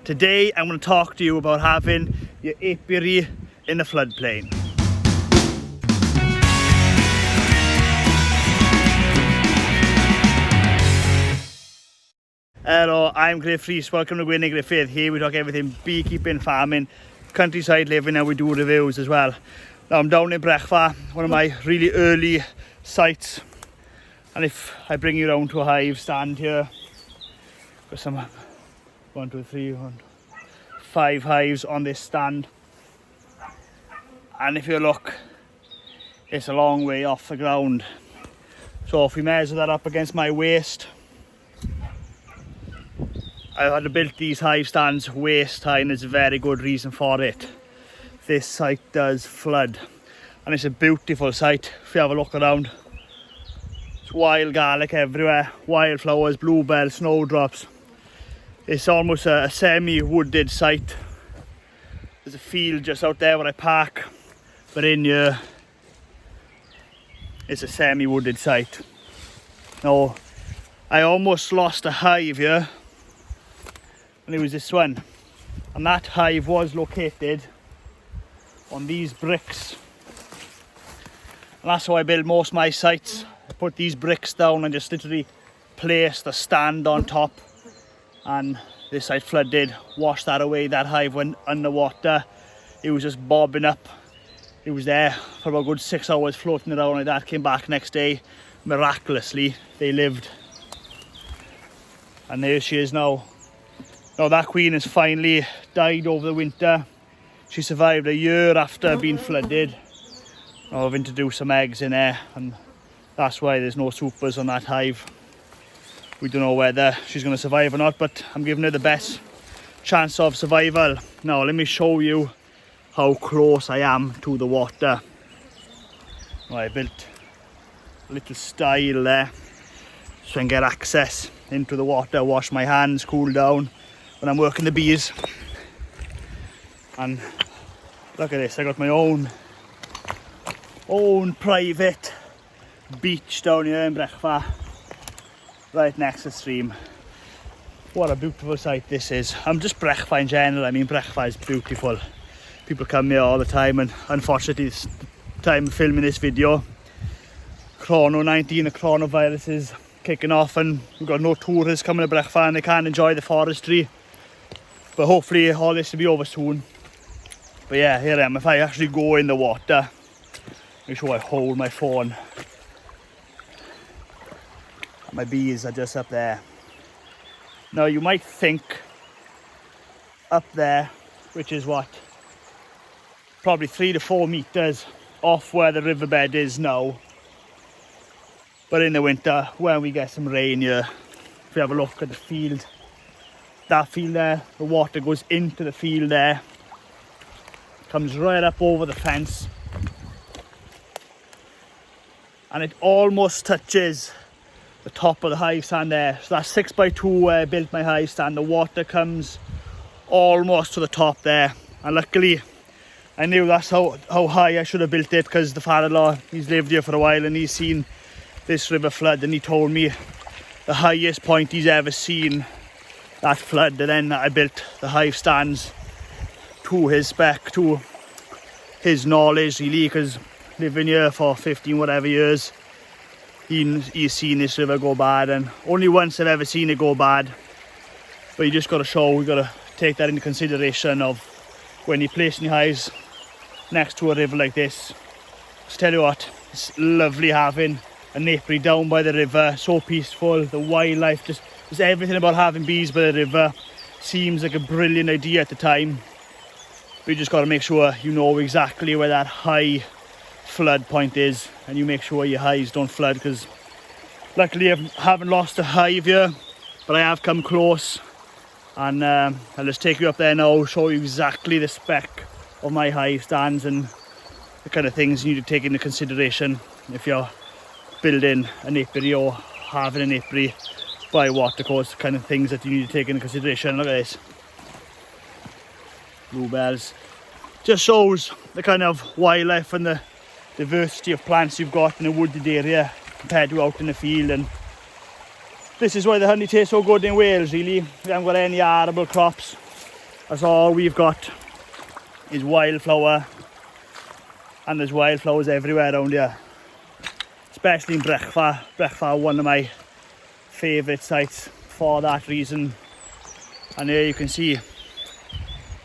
Today I'm going to talk to you about having your apiary in the floodplain. Hello, I'm Griff Rees. Welcome to Winning Griffith. Here we talk everything beekeeping, farming, countryside living, and we do reviews as well. Now I'm down in Brechfa, one of my really early sites, and if I bring you around to a hive stand here, got some 5 hives on this stand, and if you look, it's a long way off the ground. So if we measure that up against my waist, I've had to build these hive stands waist high, and there's a very good reason for it. This site does flood, and it's a beautiful site. If you have a look around, it's wild garlic everywhere, wildflowers, bluebells, snowdrops. It's almost a semi-wooded site. There's a field just out there where I park, but in here it's a semi-wooded site. Now, I almost lost a hive here, and it was this one, and that hive was located on these bricks, and that's how I build most of my sites. I put these bricks down and just literally place the stand on top, and this site flooded, washed that away. That hive went underwater. It was just bobbing up. It was there for about a good 6 hours floating around like that. Came back next day, miraculously they lived, and there she is now. Now that queen has finally died over the winter. She survived a year after being flooded. Now I've introduced some eggs in there, and that's why there's no supers on that hive. We don't know whether she's going to survive or not, but I'm giving her the best chance of survival. Now let me show you how close I am to the water. Now, I built a little stile there so I can get access into the water, wash my hands, cool down when I'm working the bees. And look at this, I got my own private beach down here in Brechfa, right next to the stream. What a beautiful sight this is. Just Brechfa in general. I mean, Brechfa is beautiful. People come here all the time, and unfortunately this time filming this video, Chrono-19, the coronavirus is kicking off, and we've got no tourists coming to Brechfa and they can't enjoy the forestry. But hopefully all this will be over soon. But yeah, here I am. If I actually go in the water, make sure I hold my phone. My bees are just up there. Now you might think up there, which is what, probably 3 to 4 meters off where the riverbed is now. But in the winter, when we get some rain here, if you have a look at the field, that field there, the water goes into the field there, comes right up over the fence, and it almost touches the top of the hive stand there. So that's 6x2 where I built my hive stand. The water comes almost to the top there, and luckily I knew that's how high I should have built it, because the father-in-law, he's lived here for a while and he's seen this river flood, and he told me the highest point he's ever seen that flood. And then I built the hive stands to his spec, to his knowledge really, because living here for 15 whatever years, he's seen this river go bad, and only once I've ever seen it go bad. But you just got to show, we got to take that into consideration of when you're placing your hives next to a river like this. Just tell you what, it's lovely having an apiary down by the river, so peaceful. The wildlife, just everything about having bees by the river seems like a brilliant idea at the time. But you just got to make sure you know exactly where that high flood point is, and you make sure your hives don't flood, because luckily I haven't lost a hive here, but I have come close. And I'll just take you up there now, show you exactly the spec of my hive stands and the kind of things you need to take into consideration if you're building an apiary or having an apiary by watercourse. The kind of things that you need to take into consideration. Look at this, bluebells. Just shows the kind of wildlife and the diversity of plants you've got in a wooded area compared to out in the field. And this is why the honey tastes so good in Wales, really. We haven't got any arable crops. That's all we've got is wildflower, and there's wildflowers everywhere around here, especially in Brechfa. Brechfa, one of my favourite sites for that reason. And here you can see,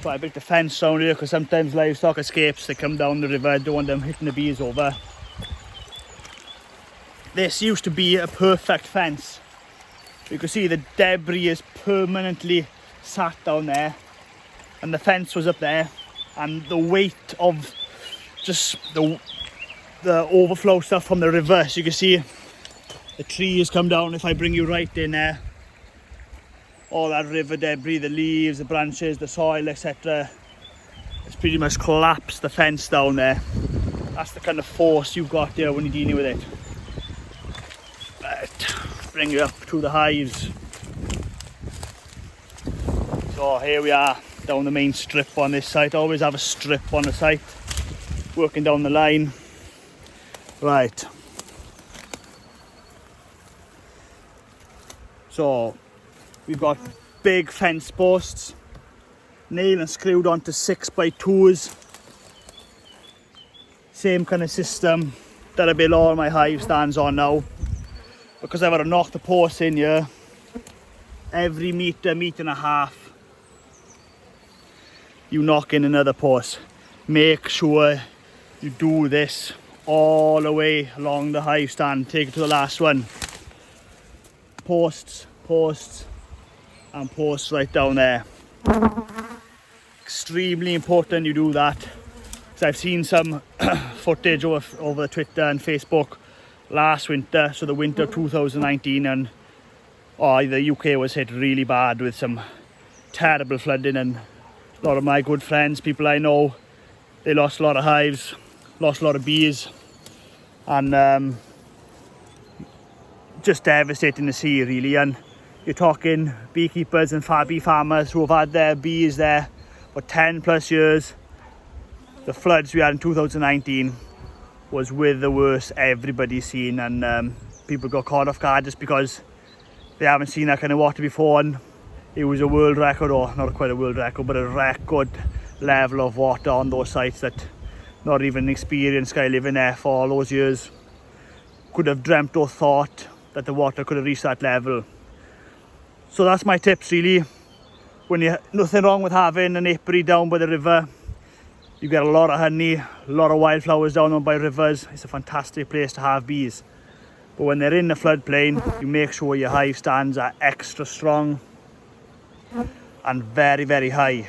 so I built a fence down here because sometimes livestock escapes, they come down the river, don't want them hitting the bees over. This used to be a perfect fence. You can see the debris is permanently sat down there, and the fence was up there, and the weight of just the overflow stuff from the river, so you can see the trees come down. If I bring you right in there, all that river debris, the leaves, the branches, the soil, etc. It's pretty much collapsed the fence down there. That's the kind of force you've got there when you're dealing with it. But bring you up to the hives. So here we are down the main strip on this site. I always have a strip on the site, working down the line. Right. So we've got big fence posts, nailed and screwed onto 6x2s. Same kind of system that I build all my hive stands on now. Because I've got to knock the posts in here every metre, metre and a half. You knock in another post. Make sure you do this all the way along the hive stand. Take it to the last one. Posts, posts, and posts right down there. Extremely important you do that. So I've seen some footage over Twitter and Facebook last winter, so the winter 2019, and the UK was hit really bad with some terrible flooding, and a lot of my good friends, people I know, they lost a lot of hives, lost a lot of bees, and just devastating to see, really. And you're talking beekeepers and bee farmers who have had their bees there for 10 plus years. The floods we had in 2019 was with the worst everybody's seen, and people got caught off guard just because they haven't seen that kind of water before, and it was a world record, or not quite a world record, but a record level of water on those sites that not even an experienced guy living there for all those years could have dreamt or thought that the water could have reached that level. So that's my tips, really. Nothing wrong with having an apiary down by the river. You get a lot of honey, a lot of wildflowers down by rivers. It's a fantastic place to have bees. But when they're in the floodplain, you make sure your hive stands are extra strong and very, very high.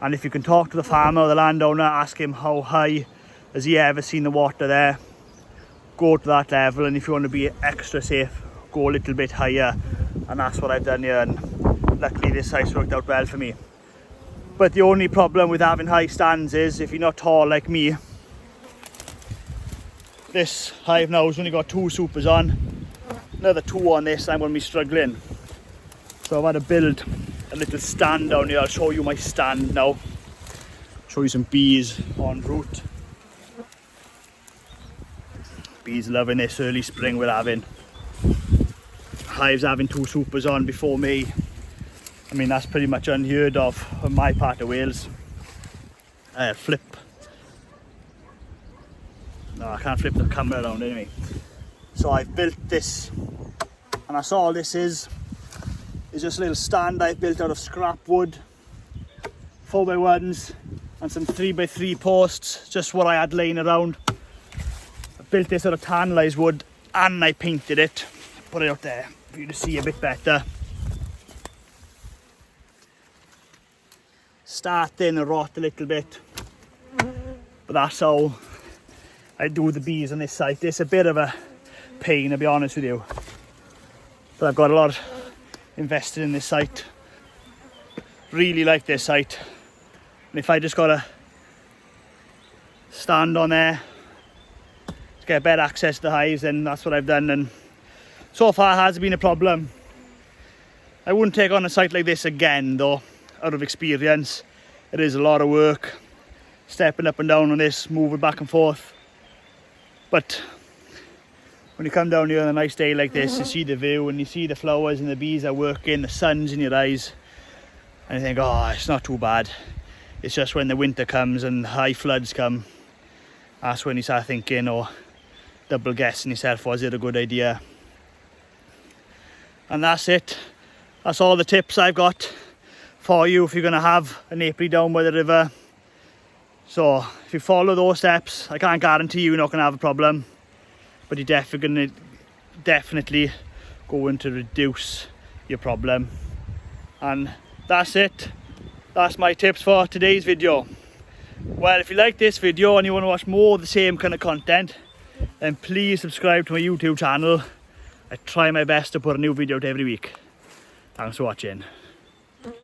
And if you can talk to the farmer or the landowner, ask him how high has he ever seen the water there. Go to that level, and if you want to be extra safe, go a little bit higher. And that's what I've done here, and luckily this site's worked out well for me. But the only problem with having high stands is if you're not tall like me. This hive now has only got 2 supers on, another 2 on this, I'm going to be struggling. So I've had to build a little stand down here. I'll show you my stand now. Show you some bees en route. Bees loving this early spring we're having. Hives having 2 supers on before me. I mean, that's pretty much unheard of in my part of Wales. Flip. No, I can't flip the camera around anyway. So I've built this, and that's all this is just a little stand I've built out of scrap wood, 4x1s, and some 3x3 posts, just what I had laying around. I built this out of tannalised wood, and I painted it. Put it out there for you to see a bit better. Starting to rot a little bit, but that's how I do the bees on this site. It's a bit of a pain, to be honest with you, but I've got a lot invested in this site. Really like this site, and if I just got a stand on there to get better access to the hives, then that's what I've done, and so far it hasn't been a problem. I wouldn't take on a site like this again though, out of experience. It is a lot of work, stepping up and down on this, moving back and forth. But when you come down here on a nice day like this, you see the view and you see the flowers and the bees are working, the sun's in your eyes. and you think, oh, it's not too bad. It's just when the winter comes and high floods come, that's when you start thinking or double guessing yourself, was it a good idea? And that's it. That's all the tips I've got for you if you're going to have an apiary down by the river. So if you follow those steps, I can't guarantee you're not going to have a problem, but you're definitely going to reduce your problem. And that's it. That's my tips for today's video. Well, if you like this video and you want to watch more of the same kind of content, then please subscribe to my YouTube channel. I try my best to put a new video out every week. Thanks for watching.